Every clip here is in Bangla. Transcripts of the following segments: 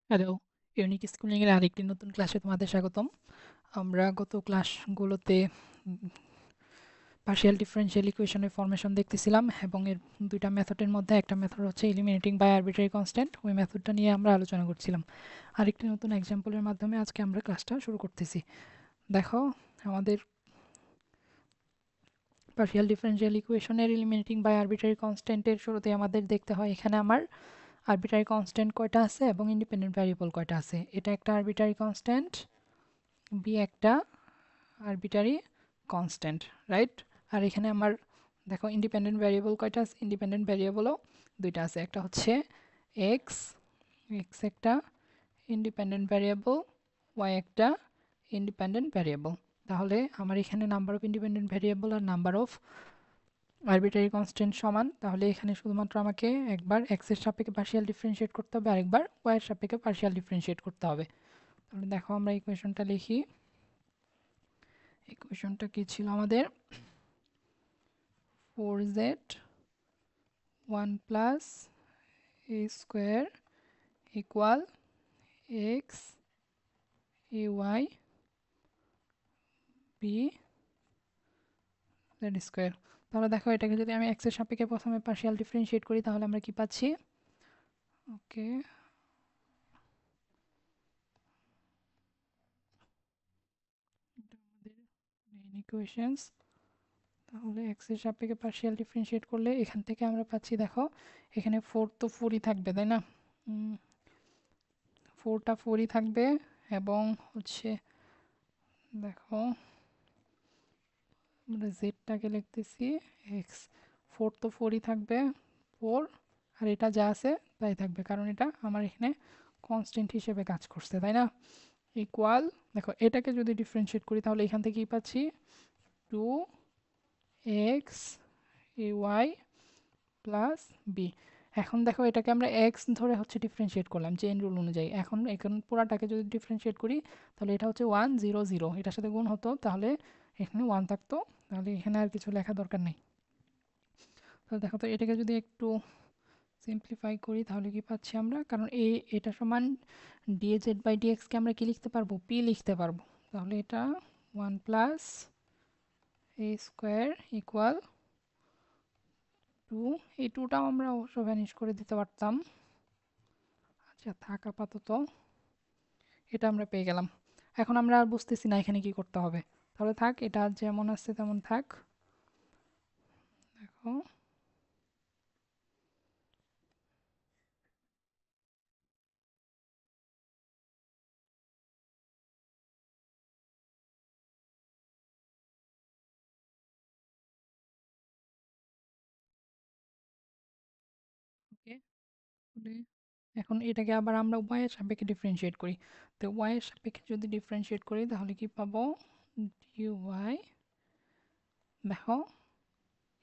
হ্যালো, ইউনিক স্কুলিং এর আরেকটি নতুন ক্লাসে তোমাদের স্বাগতম। আমরা গত ক্লাসগুলোতে পার্শিয়াল ডিফারেনশিয়াল ইকুয়েশনের ফরমেশন দেখতেছিলাম এবং এর দুইটা মেথডের মধ্যে একটা মেথড হচ্ছে এলিমিনেটিং বাই আরবিট্রারি কনস্ট্যান্ট। ওই মেথডটা নিয়ে আমরা আলোচনা করছিলাম। আরেকটি নতুন এক্সাম্পলের মাধ্যমে আজকে আমরা ক্লাসটা শুরু করতেছি। দেখো, আমাদের পার্শিয়াল ডিফারেনশিয়াল ইকুয়েশনের এলিমিনেটিং বাই আরবিট্রারি কনস্ট্যান্টের শুরুতে আমাদের দেখতে হয় এখানে আমার আরবিট্রারি কনস্ট্যান্ট কয়টা আছে এবং ইন্ডিপেন্ডেন্ট ভ্যারিয়েবল কয়টা আছে। এটা একটা আরবিট্রারি কনস্ট্যান্ট, বি একটা আরবিটারি কনস্ট্যান্ট, রাইট? আর এখানে আমার দেখো ইন্ডিপেন্ডেন্ট ভ্যারিয়েবল কয়টা আছে? ইন্ডিপেন্ডেন্ট ভ্যারিয়েবলও দুইটা আছে, একটা হচ্ছে এক্স, এক্স একটা ইন্ডিপেন্ডেন্ট ভ্যারিয়েবল, ওয়াই একটা ইন্ডিপেন্ডেন্ট ভ্যারিয়েবল। তাহলে আমার এখানে নাম্বার অফ ইন্ডিপেন্ডেন্ট ভ্যারিয়েবল আর নাম্বার অফ আরবিটারি কনস্ট্যান্ট সমান। তাহলে এখানে শুধুমাত্র আমাকে একবার এক্স এর সাপেক্ষে পার্শিয়াল ডিফারেন্সিয়েট করতে হবে, আরেকবার ওয়াই এর সাপেক্ষে পার্শিয়াল ডিফারেন্সিয়েট করতে হবে। তাহলে দেখো আমরা ইকুয়েশনটা লিখি। ইকুয়েশনটা কি ছিল আমাদের? 4z 1 plus a square equal x ay b z square। তাহলে দেখো এটাকে যদি আমি x এর সাপেক্ষে প্রথমে পার্শিয়াল ডিফারেন্সিয়েট করি তাহলে আমরা কি পাচ্ছি? ওকে, এটা আমাদের মেইন ইকুয়েশনস। তাহলে x এর সাপেক্ষে পার্শিয়াল ডিফারেন্সিয়েট করলে এখান থেকে আমরা পাচ্ছি, দেখো এখানে 4 তো 4ই থাকবে, তাই না? 4টা 4ই থাকবে এবং হচ্ছে দেখো আমরা জেডটাকে লিখতেছি এক্স। 4 তো 4ই থাকবে, 4, আর এটা যা আছে তাই থাকবে কারণ এটা আমার এখানে কনস্ট্যান্ট হিসেবে কাজ করছে, তাই না? ইকুয়াল, দেখো এটাকে যদি ডিফারেন্সিয়েট করি তাহলে এখান থেকে কি পাচ্ছি? 2 এক্স এ ওয়াই প্লাস বি। এখন দেখো এটাকে আমরা এক্স ধরে হচ্ছে ডিফারেন্সিয়েট করলাম চেইন রুল অনুযায়ী। এখন এখন পুরাটাকে যদি ডিফারেন্সিয়েট করি তাহলে এটা হচ্ছে 1 0 0, এটার সাথে গুণ হতো তাহলে এখানে 1 থাকতো, তাহলে এখানে আর কিছু লেখা দরকার নেই। তো দেখো, তো এটাকে যদি একটু সিম্পলিফাই করি তাহলে কি পাচ্ছি আমরা? কারণ এটা সমান ডিএজেড বাই ডিএক্সকে আমরা কি লিখতে পারবো? পি লিখতে পারবো। তাহলে এটা 1 প্লাস এ স্কোয়ার ইকুয়াল 2। এই 2টাও আমরা অবশ্য ভ্যানিশ করে দিতে পারতাম। আচ্ছা থাক আপাতত, এটা আমরা পেয়ে গেলাম। এখন আমরা আর বুঝতেছি না এখানে কি করতে হবে, তাহলে থাক, এটা যেমন আছে তেমন থাক। দেখো ওকে, এখন এটাকে আবার আমরা y এর সাপেক্ষে ডিফারেন্সিয়েট করি। তো y এর সাপেক্ষে যদি ডিফারেন্সিয়েট করি তাহলে কি পাবো? dy, দেখো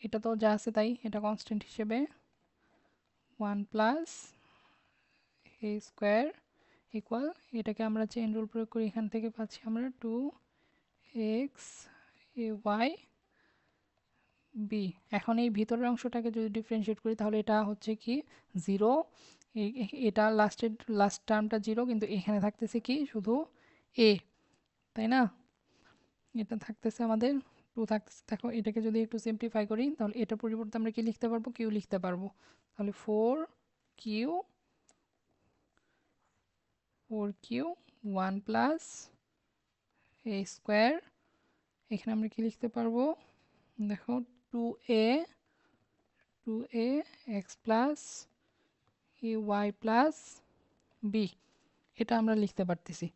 এটা তো যা আছে তাই, এটা কনস্ট্যান্ট হিসেবে 1 প্লাস এ স্কোয়ার ইকুয়াল, এটাকে আমরা চেইন রুল প্রয়োগ করি, এখান থেকে পাচ্ছি আমরা 2 এক্স এ ওয়াই বি। এখন এই ভিতরের অংশটাকে যদি ডিফারেন্সিয়েট করি তাহলে এটা হচ্ছে কি 0, এটা লাস্ট টার্মটা 0, কিন্তু এখানে থাকতেছে কি শুধু এ, তাই না? এটা থাকতেছে আমাদের 2 থাকতেছে। দেখো এটাকে যদি একটু সিম্পলিফাই করি তাহলে এটার পরিবর্তে আমরা কি লিখতে পারবো? কিউ লিখতে পারবো। তাহলে 4 কিউ 1 প্লাস এ স্কোয়ার, এখানে আমরা কি লিখতে পারবো? দেখো 2a 2a x plus a y plus B, এটা আমরা লিখতে পারতেছি।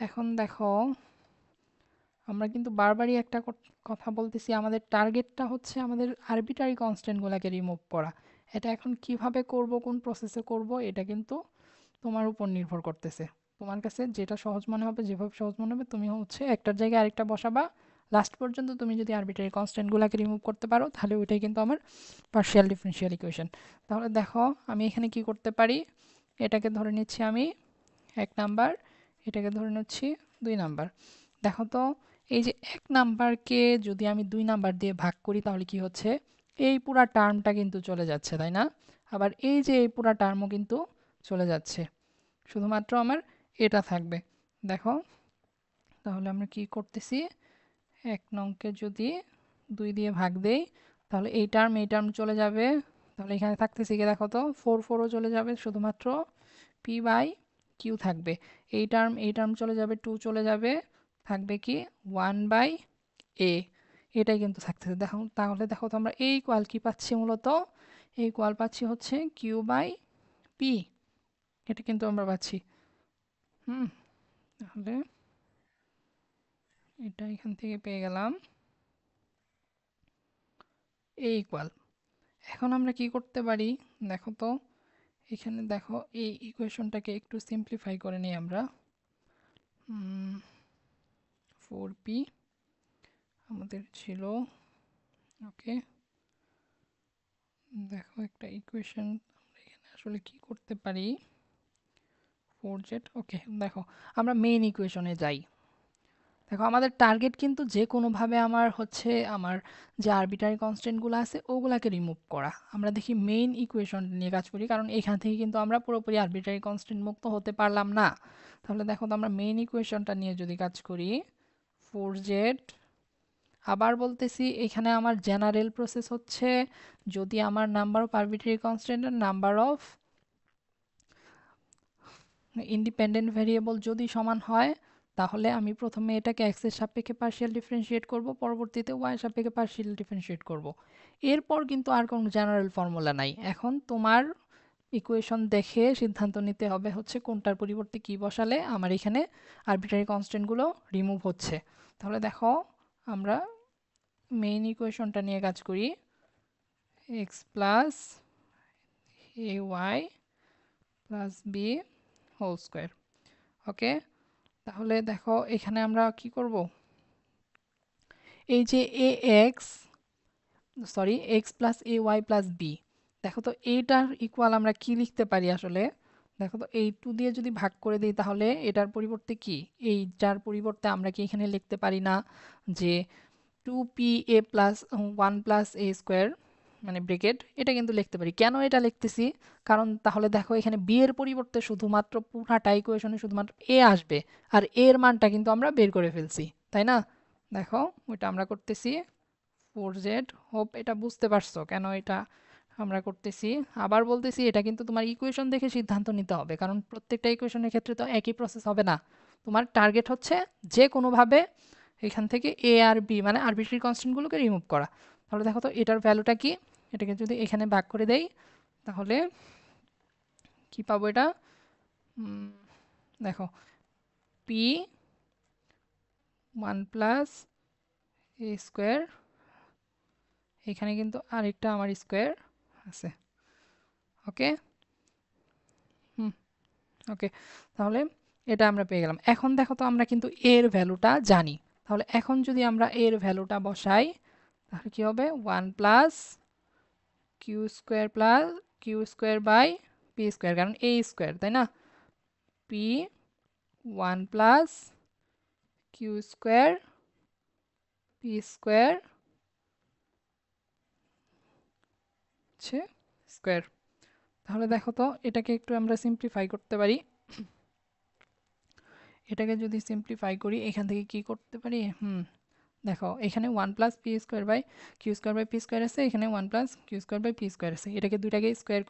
এখন দেখো আমরা কিন্তু বারবারই একটা কথা বলতেছি, আমাদের টার্গেটটা হচ্ছে আমাদের আরবিটারি কনস্ট্যান্টগুলোকে রিমুভ করা। এটা এখন কিভাবে করব, কোন প্রসেসে করব, এটা কিন্তু তোমার উপর নির্ভর করতেছে। তোমার কাছে যেটা সহজ মনে হবে, যেভাবে সহজ মনে হবে তুমি হচ্ছে একটার জায়গায় আরেকটা বসাবা। লাস্ট পর্যন্ত তুমি যদি আরবিটারি কনস্ট্যান্টগুলোকে রিমুভ করতে পারো তাহলে ওইটাই কিন্তু আমার পার্শিয়াল ডিফারেনশিয়াল ইকুয়েশন। তাহলে দেখো আমি এখানে কি করতে পারি? এটাকে ধরে নিচ্ছি আমি 1 নাম্বার, এটাকে ধরে নিচ্ছি 2 নাম্বার। দেখো তো এই যে 1 নাম্বারকে যদি আমি 2 নাম্বার দিয়ে ভাগ করি তাহলে কি হচ্ছে? এই পুরা টার্মটা কিন্তু চলে যাচ্ছে, তাই না? আবার এই যে এই পুরা টার্মও কিন্তু চলে যাচ্ছে। শুধুমাত্র আমার এটা থাকবে। দেখো তাহলে আমরা কি করতেছি, 1 নংকে যদি 2 দিয়ে ভাগ দেই তাহলে এই টার্ম চলে যাবে। তাহলে এখানে থাকতেছে কি দেখো তো, 4 4ও চলে যাবে, শুধুমাত্র পি বাই কিউ থাকবে। এই টার্ম চলে যাবে, 2 চলে যাবে, থাকবে কি 1 বাই এ। এটাই কিন্তু থাকতেছে। দেখো তাহলে দেখো তো আমরা এই ইকুয়াল কি পাচ্ছি, মূলত এই ইকুয়াল পাচ্ছি হচ্ছে কিউ বাই পি। এটা কিন্তু আমরা পাচ্ছি। তাহলে এটা এখান থেকে পেয়ে গেলাম এ ইকুয়াল। এখন আমরা কি করতে পারি, দেখো তো এখানে দেখো এই ইকুয়েশনটাকে একটু সিম্পলিফাই করে নিই আমরা। 4p আমাদের ছিল, ওকে। দেখো একটা ইকুয়েশন আমরা এখানে আসলে কি করতে পারি, 4z, ওকে। দেখো আমরা মেইন ইকুয়েশনে যাই। দেখো আমাদের টার্গেট কিন্তু যে কোনোভাবে আমার হচ্ছে আমার যে আরবিটারি কনস্ট্যান্টগুলো আছে ওগুলাকে রিমুভ করা। আমরা দেখি মেইন ইকুয়েশন নিয়ে কাজ করি, কারণ এখান থেকে কিন্তু আমরা পুরোপুরি আরবিটারি কনস্ট্যান্ট মুক্ত হতে পারলাম না। তাহলে দেখো তো আমরা মেইন ইকুয়েশনটা নিয়ে যদি কাজ করি, 4z, আবার বলতেছি এখানে আমার জেনারেল প্রসেস হচ্ছে যদি আমার নাম্বার অফ আরবিটারি কনস্ট্যান্ট আর নাম্বার অফ ইন্ডিপেন্ডেন্ট ভেরিয়েবল যদি সমান হয়, তাহলে আমি প্রথমে এটাকে x এর সাপেক্ষে পার্শিয়াল ডিফারেন্সিয়েট করব, পরবর্তীতে y এর সাপেক্ষে পার্শিয়াল ডিফারেন্সিয়েট করব। এরপর কিন্তু আর কোনো জেনারেল ফর্মুলা নাই। এখন তোমার ইকুয়েশন দেখে সিদ্ধান্ত নিতে হবে হচ্ছে কোনটার পরিবর্তে কি বসালে আমার এখানে আরবিট্রারি কনস্ট্যান্টগুলো রিমুভ হচ্ছে। তাহলে দেখো আমরা মেইন ইকুয়েশনটা নিয়ে কাজ করি, x plus ay plus B whole square, okay. তাহলে দেখো এখানে আমরা কি করব, এই যে x plus a y plus B, দেখো তো এইটার ইকুয়াল আমরা কি লিখতে পারি আসলে। দেখো তো এই 2 দিয়ে যদি ভাগ করে দিই তাহলে এটার পরিবর্তে কি, এইটার পরিবর্তে আমরা কি এখানে লিখতে পারি না যে 2pa প্লাস 1 প্লাস এ স্কোয়ার, মানে ব্রেকেট, এটা কিন্তু লিখতে পারি। কেন এটা লিখতেছি, কারণ তাহলে দেখো এখানে বি এর পরিবর্তে শুধুমাত্র পুরাটা ইকুয়েশনে শুধুমাত্র এ আসবে, আর এর মানটা কিন্তু আমরা বের করে ফেলছি, তাই না। দেখো ওইটা আমরা করতেছি 4z, হোপ এটা বুঝতে পারছো কেন এটা আমরা করতেছি। আবার বলতেছি এটা কিন্তু তোমার ইকুয়েশন দেখে সিদ্ধান্ত নিতে হবে, কারণ প্রত্যেকটা ইকুয়েশনের ক্ষেত্রে তো একই প্রসেস হবে না। তোমার টার্গেট হচ্ছে যে কোনোভাবে এখান থেকে এ আর বি মানে আরবিট্রারি কনস্ট্যান্টগুলোকে রিমুভ করা। তাহলে দেখো তো এটার ভ্যালুটা কি, এটাকে যদি এখানে ভাগ করে দেই তাহলে কি পাবো, এটা দেখো পি 1 প্লাস এ স্কোয়ার, এখানে কিন্তু আরেকটা আমার স্কোয়ার আছে, ওকে। ওকে, তাহলে এটা আমরা পেয়ে গেলাম। এখন দেখো তো আমরা কিন্তু এর ভ্যালুটা জানি, তাহলে এখন যদি আমরা এর ভ্যালুটা বসাই তাহলে কি হবে, 1 plus Q square by p square, কারণ এ স্কোয়ার, তাই না। P 1 plus Q square P square হচ্ছে স্কোয়ার। তাহলে দেখো তো এটাকে একটু আমরা সিম্পলিফাই করতে পারি। এটাকে যদি সিম্পলিফাই করি এখান থেকে কি করতে পারি, দেখো এখানে 1 plus p square by q square by p square আছে, এখানে 1 plus Q square by p square আছে, এটাকে দুইটাকে স্কোয়ার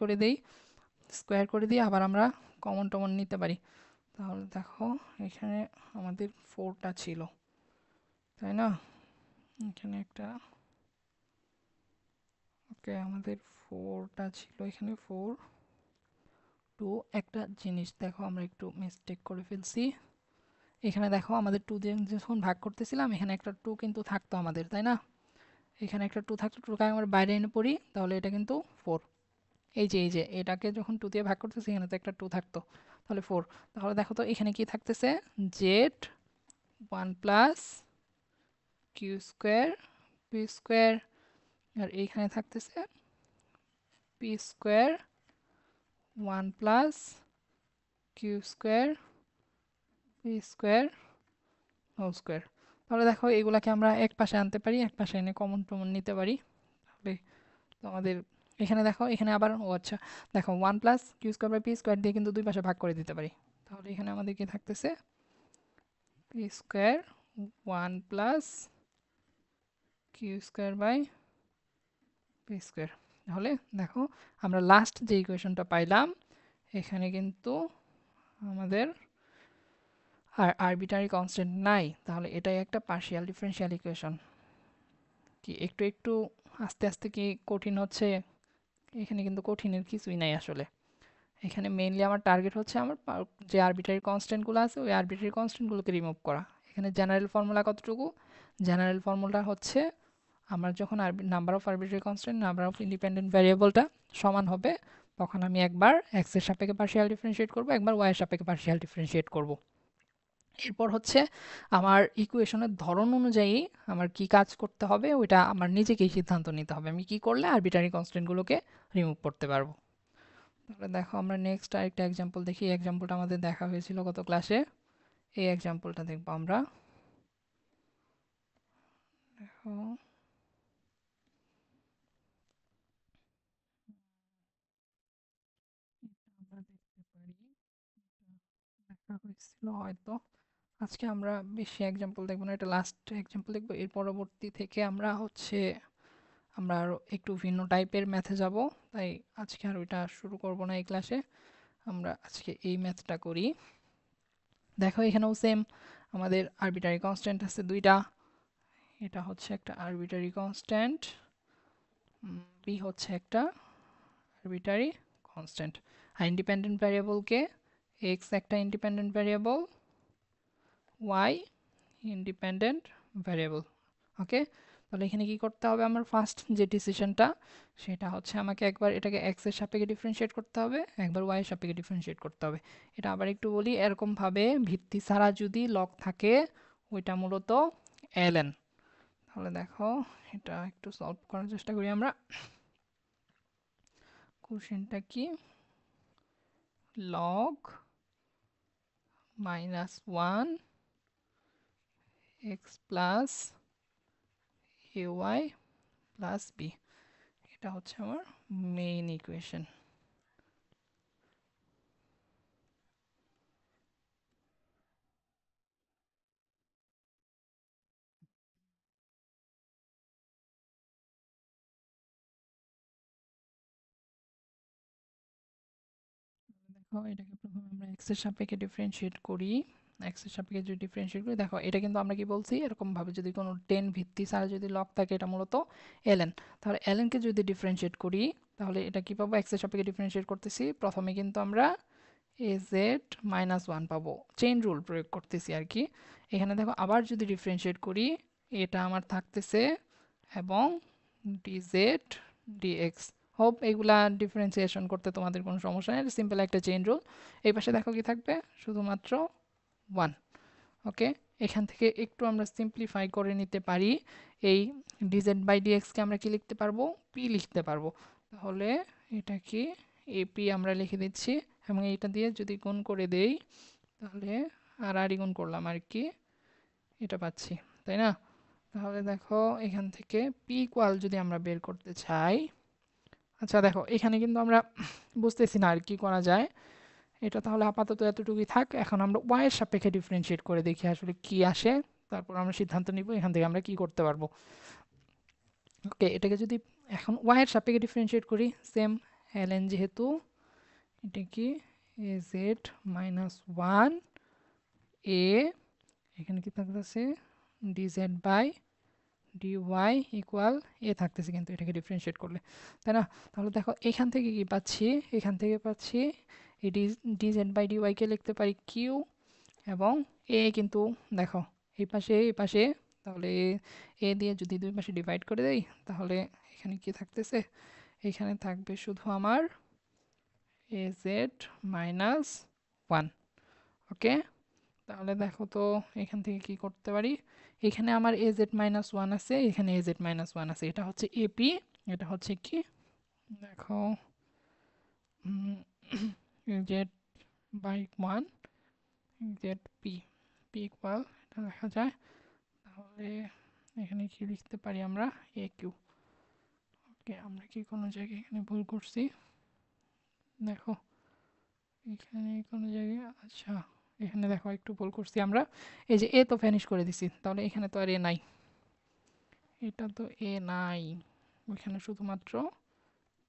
করে দিই, আবার আমরা কমন টমন নিতে পারি। তাহলে দেখো এখানে আমাদের 4টা ছিল, তাই না। এখানে একটা, ওকে, আমাদের 4টা ছিল, এখানে 4 2, একটা জিনিস দেখো আমরা একটু মিস্টেক করে ফেলছি। এখানে দেখো আমাদের 2 দিয়ে যখন ভাগ করতেছিলাম এখানে একটা 2 কিন্তু থাকতো আমাদের, তাই না। এখানে একটা 2 থাকতো, 2কে আমরা বাইরে এনে পড়ি তাহলে এটা কিন্তু 4। এই যে এটাকে যখন 2 দিয়ে ভাগ করতেছি এখানে তো একটা 2 থাকতো, তাহলে 4। তাহলে দেখো তো এখানে কি থাকতেছে, Z 1 plus Q square P square, আর এইখানে থাকতেছে P square 1 plus Q square P square whole square. তাহলে দেখো এগুলাকে আমরা এক পাশে আনতে পারি, এক পাশে এনে কমন টমন নিতে পারি, তাহলে তো আমাদের এখানে দেখো এখানে আবার ও আচ্ছা দেখো 1 plus Q square by p square দিয়ে কিন্তু দুই পাশে ভাগ করে দিতে পারি। তাহলে এখানে আমাদের কি থাকতেছে P square 1 plus Q square by p square. তাহলে দেখো আমরা লাস্ট যে ইকুয়েশনটা পাইলাম এখানে কিন্তু আমাদের আর আরবিটারি কনস্ট্যান্ট নাই, তাহলে এটাই একটা পার্শিয়াল ডিফারেনশিয়াল ইকুয়েশন। কি একটু একটু আস্তে আস্তে কি কঠিন হচ্ছে? এখানে কিন্তু কঠিনের কিছুই নাই আসলে। এখানে মেইনলি আমার টার্গেট হচ্ছে আমার যে আরবিট্রারি কনস্ট্যান্টগুলো আছে ওই আরবিট্রারি কনস্ট্যান্টগুলোকে রিমুভ করা। এখানে জেনারেল ফর্মুলা কতটুকু? জেনারেল ফর্মুলা হচ্ছে আমার যখন number of arbitrary constant number of independent ভ্যারিয়েবলটা সমান হবে তখন আমি একবার এক্স এর সাপেক্ষে পার্শিয়াল ডিফারেন্সিয়েট করব, একবার ওয়াই এর সাপেক্ষে পার্শিয়াল ডিফারেন্সিয়েট করব। এরপর হচ্ছে আমার ইকুয়েশনের ধরন অনুযায়ী আমার কি কাজ করতে হবে ওইটা আমার নিজেকেই সিদ্ধান্ত নিতে হবে আমি কি করলে আরবিট্রারি কনস্ট্যান্টগুলোকে রিমুভ করতে পারবো। তাহলে দেখো আমরা নেক্সট আরেকটা এক্সাম্পল দেখি। এই এক্সাম্পলটা আমাদের দেখা হয়েছিল গত ক্লাসে। এই এক্সাম্পলটা দেখবো আমরা। দেখো এটা আমরা দেখতে পারি, এটা দেখা হয়েছিল হয়তো। আজকে আমরা বেশি এক্সাম্পল দেখবো না, এটা লাস্ট এক্সাম্পল দেখবো। এর পরবর্তী থেকে আমরা হচ্ছে আমরা আরও একটু ভিন্ন টাইপের ম্যাথে যাব, তাই আজকে আর ওইটা শুরু করব না এই ক্লাসে। আমরা আজকে এই ম্যাথটা করি। দেখো এখানেও সেম আমাদের আরবিটারি কনস্ট্যান্ট আছে দুইটা। এটা হচ্ছে একটা আরবিটারি কনস্ট্যান্ট, বি হচ্ছে একটা আরবিটারি কনস্ট্যান্ট। আর ইন্ডিপেন্ডেন্ট ভ্যারিয়েবলকে এক্স একটা independent variable, y independent variable. Okay, তাহলে এখানে কি করতে হবে? আমার ফার্স্ট যে ডিসিশনটা সেটা হচ্ছে আমাকে একবার এটাকে এক্স এর সাপেক্ষে ডিফারেন্সিয়েট করতে হবে, একবার ওয়াই এর সাপেক্ষে ডিফারেন্সিয়েট করতে হবে। এটা আবার একটু বলি, এরকমভাবে ভিত্তি ছাড়া যদি লগ থাকে ওইটা মূলত ln। তাহলে দেখো এটা একটু সলভ করার চেষ্টা করি আমরা। কোশ্চেনটা কি? log -1 x plus ay plus b, এটা হচ্ছে আমার মেইন ইকুয়েশন। দেখো এটাকে প্রথমে আমরা এক্স এর সাপেক্ষে ডিফারেন্সিয়েট করি। এক্স এর সাপেক্ষে যদি ডিফারেন্সিয়েট করি, দেখো এটা কিন্তু আমরা কি বলছি, এরকম ভাবে যদি কোনো 10 ভিত্তি ছাড়া যদি লগ থাকে এটা মূলত ln। তাহলে ln কে যদি ডিফারেন্সিয়েট করি তাহলে এটা কি পাবো? এক্স এর সাপেক্ষে ডিফারেন্সিয়েট করতেছি, প্রথমে কিন্তু আমরা az -1 পাবো, চেইন রুল প্রয়োগ করতেছি আর কি। এখানে দেখো আবার যদি ডিফারেন্সিয়েট করি এটা আমার থাকতেছে এবং dz dx। হোপ এগুলা ডিফারেন্সিয়েশন করতে তোমাদের কোনো সমস্যা নেই, সিম্পল একটা চেইন রুল। এই পাশে দেখো কি থাকবে? শুধুমাত্র 1। ওকে, এখান থেকে একটু আমরা সিম্পলিফাই করে নিতে পারি। এই dz বাই dx কে আমরা কি লিখতে পারবো? p লিখতে পারবো। তাহলে এটা কি ap আমরা লিখে দিচ্ছি এবং এইটা দিয়ে যদি গুণ করে দেই তাহলে আর গুণ করলাম আর কি, এটা পাচ্ছি, তাই না? তাহলে দেখো এখান থেকে পি ইকুয়াল যদি আমরা বের করতে চাই, আচ্ছা দেখো এখানে কিন্তু আমরা বুঝতেছি না আর কি করা যায়। এটা তাহলে আপাতত এতটুকুই থাক। এখন আমরা ওয়াই এর সাপেক্ষে ডিফারেন্সিয়েট করে দেখি আসলে কি আসে, তারপর আমরা সিদ্ধান্ত নিব এখান থেকে আমরা কি করতে পারবো। ওকে, এটাকে যদি এখন ওয়াই এর সাপেক্ষে ডিফারেন্সিয়েট করি, সেম ln যেহেতু, এটা কি az -1 a, এখানে কি থাকতেছে dz বাই dy ইকুয়াল এ থাকতেছে কিন্তু এটাকে ডিফারেন্সিয়েট করলে, তাই না? তাহলে দেখো এখান থেকে কি পাচ্ছি? এখান থেকে পাচ্ছি এই dz বাই dy কে লিখতে পারি কিউ এবং এ কিন্তু দেখো এই পাশে এই পাশে, তাহলে এ দিয়ে যদি দুই পাশে ডিভাইড করে দেই তাহলে এখানে কি থাকতেছে? এখানে থাকবে শুধু আমার az -1। ওকে, তাহলে দেখো তো এখান থেকে কি করতে পারি? এখানে আমার az -1 আছে, এখানে az -1 আছে, এটা হচ্ছে এপি, এটা হচ্ছে কি দেখো z by 1 z p, p equal এটা দেখা যায়। তাহলে এখানে কি লিখতে পারি আমরা? এ কিউ। ওকে, আমরা কি কোনো জায়গায় এখানে ভুল করছি? দেখো এখানে কোনো জায়গায়, আচ্ছা এখানে দেখো একটু ভুল করছি আমরা। এই যে এ তো ফ্যানিশ করে দিছি, তাহলে এখানে তো আর এ নাই, এটা তো এ নাই, ওইখানে শুধুমাত্র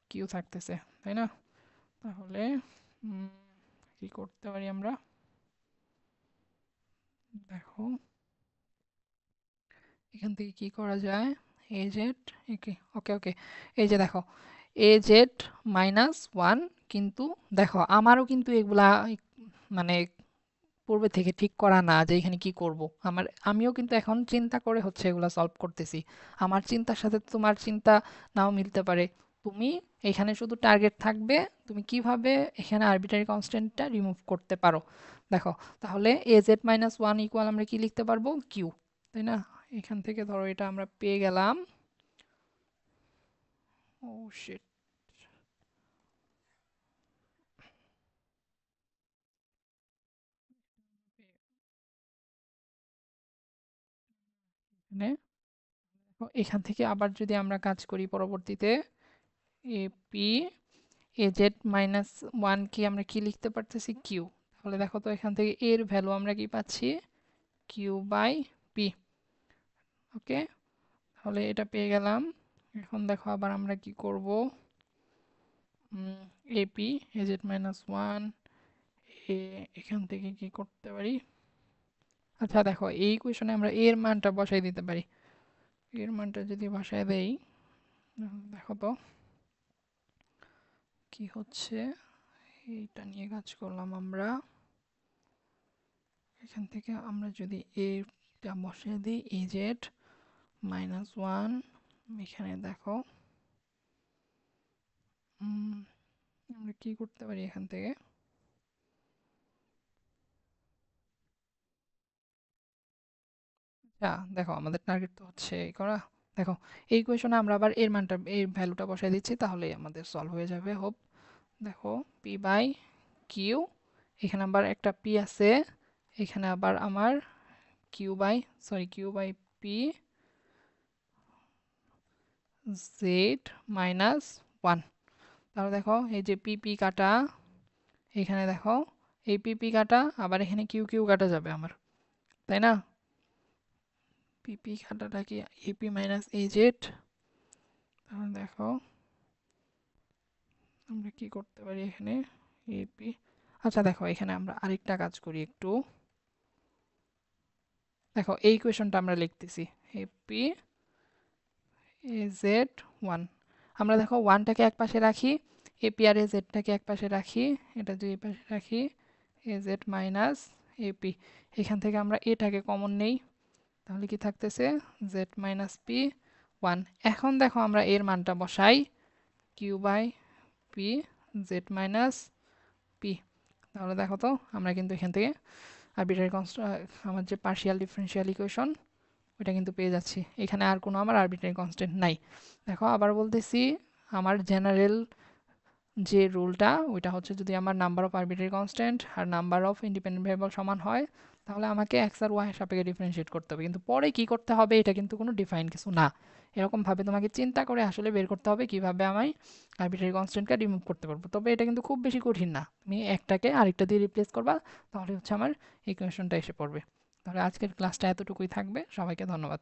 কিউ থাকতেছে, তাই না? তাহলে কি করতে পারি আমরা? দেখো এখান থেকে কি করা যায়? এ জেড, ওকে ওকে ওকে, এই যে দেখো এ জেড -1, কিন্তু দেখো আমারও কিন্তু এগুলা মানে পূর্বে থেকে ঠিক করা না যে এখানে কি করব। আমিও কিন্তু এখন চিন্তা করে হচ্ছে এগুলা সলভ করতেছি। আমার চিন্তার সাথে তোমার চিন্তা নাও মিলতে পারে। তুমি এখানে শুধু টার্গেট থাকবে তুমি কিভাবে এখানে আরবিট্রারি কনস্ট্যান্টটা রিমুভ করতে পারো। দেখো তাহলে এ জেড -1 ইকুয়াল আমরা কি লিখতে পারবো? কিউ, তাই না? এখান থেকে ধরো এটা আমরা পেয়ে গেলাম। ও শিট, এখানে এখান থেকে আবার যদি আমরা কাজ করি পরবর্তীতে, এপি এ জেড -1 কি আমরা কি লিখতে পারতেছি? কিউ। তাহলে দেখো তো এখান থেকে এর ভ্যালু আমরা কি পাচ্ছি? Q by P. ওকে, তাহলে এটা পেয়ে গেলাম। এখন দেখো আবার আমরা কি করব? এপি এ জেড -1 এখান থেকে কি করতে পারি? আচ্ছা দেখো এই ইকুয়েশনে আমরা এর মানটা বসাই দিতে পারি। এর মানটা যদি বসায় দেই, দেখো তো কি হচ্ছে। এইটা নিয়ে কাজ করলাম আমরা। এখান থেকে আমরা যদি এটা বসিয়ে দিই এ জেড -1, এখানে দেখো আমরা কি করতে পারি এখান থেকে? দেখো আমাদের টার্গেট তো হচ্ছে এই করা। দেখো এই ইকুয়েশনে আমরা আবার এর মানটা এর ভ্যালুটা বসাই দিচ্ছি, তাহলে আমাদের সলভ হয়ে যাবে হোপ। দেখো পি বাই কিউ, এখানে আবার একটা পি আছে, এখানে আবার আমার কিউ বাই পি জেড -1। তাহলে দেখো এই যে পি পি কাটা, এখানে দেখো এই পি পি কাটা, আবার এখানে কিউ কিউ কাটা যাবে আমার, তাই না? পি পি কাটাটা কি এপি মাইনাস এ জেড। তাহলে দেখো আমরা কি করতে পারি এখানে? এপি, আচ্ছা দেখো এখানে আমরা আরেকটা কাজ করি একটু। দেখো এই ইকুয়েশনটা আমরা লিখতেছি এপি এ জেড 1। আমরা দেখো ওয়ানটাকে এক পাশে রাখি, এপি আর এ জেডটাকে এক পাশে রাখি, এটা দুই পাশে রাখি, এ জেড মাইনাস এপি। এখান থেকে আমরা এটাকে কমন নেই, তাহলে কি থাকতেছে? Z minus p 1। এখন দেখো আমরা এর মানটা বসাই, q by p z minus p. তাহলে দেখো তো আমরা কিন্তু এখান থেকে আরবিট্রারি আমার যে পার্শিয়াল ডিফারেনশিয়াল ইকুয়েশন ওইটা কিন্তু পেয়ে যাচ্ছি। এখানে আর কোনো আমার আরবিট্রারি কনস্ট্যান্ট নাই। দেখো আবার বলতেছি, আমার জেনারেল যে রুলটা ওইটা হচ্ছে যদি আমার নাম্বার অফ আরবিট্রারি কনস্ট্যান্ট আর নাম্বার অফ ইন্ডিপেন্ডেন্ট ভেরিয়েবল সমান হয়, তাহলে আমাকে এক্স আর ওয়াই এর সাপেক্ষে ডিফারেন্সিয়েট করতে হবে। কিন্তু পরে কি করতে হবে এটা কিন্তু কোনো ডিফাইন কিছু না। এরকমভাবে তোমাকে চিন্তা করে আসলে বের করতে হবে কিভাবে আমি আরবিট্রারি কনস্ট্যান্টকে রিমুভ করতে পারবো। তবে এটা কিন্তু খুব বেশি কঠিন না, তুমি একটাকে আরেকটা দিয়ে রিপ্লেস করবা, তাহলে হচ্ছে আমার ইকুয়েশনটা এসে পড়বে। তাহলে আজকের ক্লাসটা এতটুকুই থাকবে। সবাইকে ধন্যবাদ।